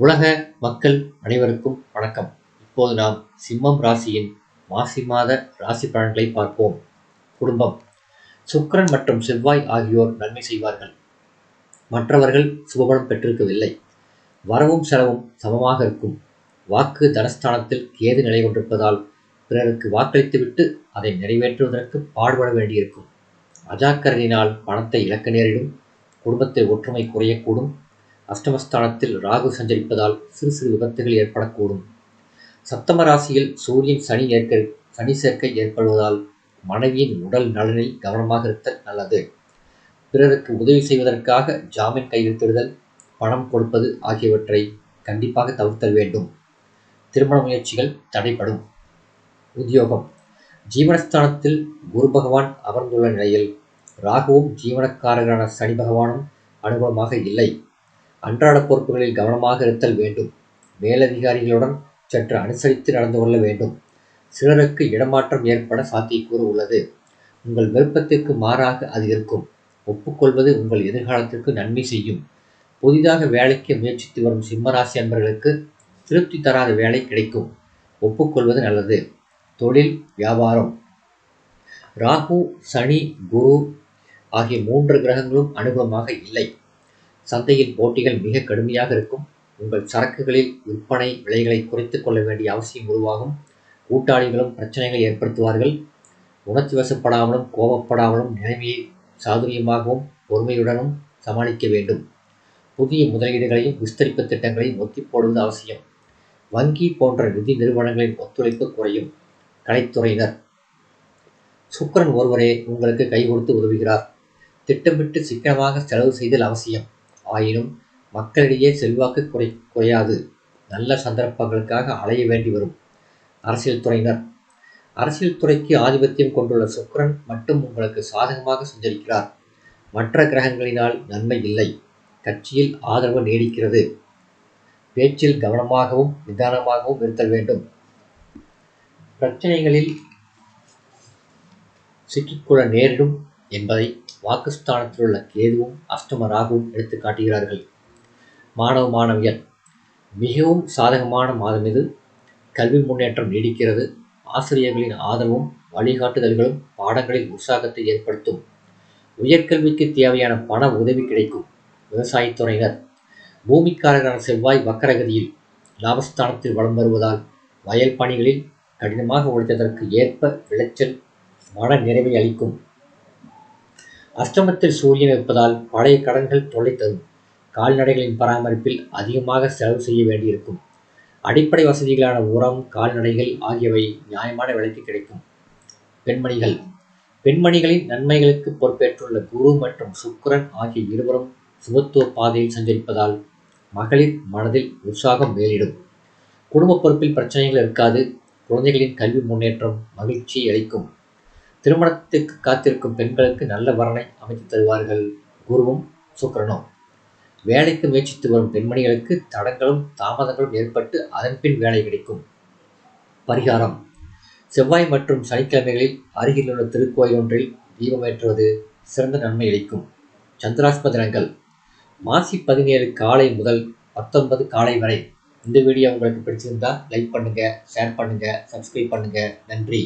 உலக மக்கள் அனைவருக்கும் வணக்கம். இப்போது நாம் சிம்மம் ராசியின் மாசி மாத ராசி பலன்களை பார்ப்போம். குடும்பம். சுக்கிரன் மற்றும் செவ்வாய் ஆகியோர் நன்மை செய்வார்கள். மற்றவர்கள் சுபபலம் பெற்றிருக்கவில்லை. வரவும் செலவும் சமமாக இருக்கும். வாக்கு தனஸ்தானத்தில் கேது நிலை கொண்டிருப்பதால் பிறருக்கு வாக்களித்துவிட்டு அதை நிறைவேற்றுவதற்கு பாடுபட வேண்டியிருக்கும். அஜாக்கிரதையினால் பணத்தை இழக்க நேரிடும். குடும்பத்தில் ஒற்றுமை குறையக்கூடும். அஷ்டமஸ்தானத்தில் ராகு சஞ்சரிப்பதால் சிறு சிறு விபத்துகள் ஏற்படக்கூடும். சப்தம ராசியில் சூரியன் சனி சேர்க்கை ஏற்படுவதால் மனைவியின் உடல் நலனில் கவனமாக இருத்தல் நல்லது. பிறருக்கு உதவி செய்வதற்காக ஜாமீன் கையெழுத்திடுதல், பணம் கொடுப்பது ஆகியவற்றை கண்டிப்பாக தவிர்த்தல் வேண்டும். திருமண முயற்சிகள் தடைப்படும். உத்தியோகம். ஜீவனஸ்தானத்தில் குரு பகவான் அமர்ந்துள்ள நிலையில் ராகுவும் ஜீவனக்காரரான சனி பகவானும் அனுகூலமாக இல்லை. அன்றாட பொறுப்புகளில் கவனமாக இருத்தல் வேண்டும். மேலதிகாரிகளுடன் சற்று அனுசரித்து நடந்து கொள்ள வேண்டும். சிலருக்கு இடமாற்றம் ஏற்பட சாத்தியக்கூறு உள்ளது. உங்கள் விருப்பத்திற்கு மாறாக அது இருக்கும். ஒப்புக்கொள்வது உங்கள் எதிர்காலத்திற்கு நன்மை செய்யும். புதிதாக வேலைக்கு முயற்சித்து வரும் சிம்மராசி அன்பர்களுக்கு திருப்தி தராத வேலை கிடைக்கும். ஒப்புக்கொள்வது நல்லது. தொழில், வியாபாரம். ராகு, சனி, குரு ஆகிய 3 கிரகங்களும் அனுகூலமாக இல்லை. சந்தையில் போட்டிகள் மிக கடுமையாக இருக்கும். உங்கள் சரக்குகளில் விற்பனை விலைகளை குறைத்துக் கொள்ள வேண்டிய அவசியம் உருவாகும். கூட்டாளிகளும் பிரச்சனைகளை ஏற்படுத்துவார்கள். உணர்ச்சி வசப்படாமலும் கோபப்படாமலும் நிலைமையை சாதுரியமாகவும் பொறுமையுடனும் சமாளிக்க வேண்டும். புதிய முதலீடுகளையும் விஸ்தரிப்பு திட்டங்களையும் ஒத்தி போடுவது அவசியம். வங்கி போன்ற நிதி நிறுவனங்களின் ஒத்துழைப்பு குறையும். கலைத்துறையினர். சுக்கிரன் ஒருவரே உங்களுக்கு கை கொடுத்து உதவுகிறார். திட்டமிட்டு சிக்கனமாக செலவு செய்தல் அவசியம். ஆயினும் மக்களிடையே செல்வாக்கு குறையாது. நல்ல சந்தர்ப்பங்களுக்காக அலைய வேண்டி வரும். அரசியல் துறையினர். அரசியல் துறைக்கு ஆதிபத்தியம் கொண்டுள்ள சுக்கிரன் மட்டும் உங்களுக்கு சாதகமாக சஞ்சரிக்கிறார். மற்ற கிரகங்களினால் நன்மை இல்லை. கட்சியில் ஆதரவு நீடிக்கிறது. பேச்சில் கவனமாகவும் நிதானமாகவும் இருத்தல் வேண்டும். பிரச்சனைகளில் சிக்கிக்கொள்ள நேரிடும் என்பதை வாக்குஸ்தானத்தில் உள்ள கேதுவும் அஷ்டம ராகுவும் எடுத்து காட்டுகிறார்கள். மாணவ மாணவியர். மிகவும் சாதகமான மாதம் இது. கல்வி முன்னேற்றம் நீடிக்கிறது. ஆசிரியர்களின் ஆதரவும் வழிகாட்டுதல்களும் பாடங்களில் உற்சாகத்தை ஏற்படுத்தும். உயர்கல்விக்கு தேவையான பண உதவி கிடைக்கும். விவசாயத்துறையினர். பூமிக்காரரான செவ்வாய் வக்கரகதியில் லாபஸ்தானத்தில் வலம் வருவதால் வயல் பணிகளில் கடினமாக உழைத்ததற்கு ஏற்ப விளைச்சல் மன நிறைவை அளிக்கும். அஷ்டமத்தில் சூரியன் இருப்பதால் பழைய கடன்கள் தொல்லை தரும். கால்நடைகளின் பராமரிப்பில் அதிகமாக செலவு செய்ய வேண்டியிருக்கும். அடிப்படை வசதிகளான உரம், கால்நடைகள் ஆகியவை நியாயமான விலைக்கு கிடைக்கும். பெண்மணிகள். பெண்மணிகளின் நன்மைகளுக்கு பொறுப்பேற்றுள்ள குரு மற்றும் சுக்கிரன் ஆகிய இருவரும் சுபத்துவ பாதையில் சஞ்சரிப்பதால் மகளிர் மனதில் உற்சாகம் மேலிடும். குடும்ப பொறுப்பில் பிரச்சனைகள் இருக்காது. குழந்தைகளின் கல்வி முன்னேற்றம் மகிழ்ச்சியை அளிக்கும். திருமணத்திற்கு காத்திருக்கும் பெண்களுக்கு நல்ல வரனை அமைத்து தருவார்கள் குருவும் சுக்கிரனும். வேலைக்கு முயற்சித்து வரும் பெண்மணிகளுக்கு தடங்களும் தாமதங்களும் ஏற்பட்டு அதன்பின் வேலை கிடைக்கும். பரிகாரம். செவ்வாய் மற்றும் சனிக்கிழமைகளில் அருகிலுள்ள திருக்கோயில் ஒன்றில் தீபமேற்றுவது சிறந்த நன்மை அளிக்கும். சந்திராஷ்டம தினங்கள் மாசி 17 காலை முதல் 19 காலை வரை. இந்த வீடியோ உங்களுக்கு பிடிச்சிருந்தா லைக் பண்ணுங்க, ஷேர் பண்ணுங்க, சப்ஸ்கிரைப் பண்ணுங்க. நன்றி.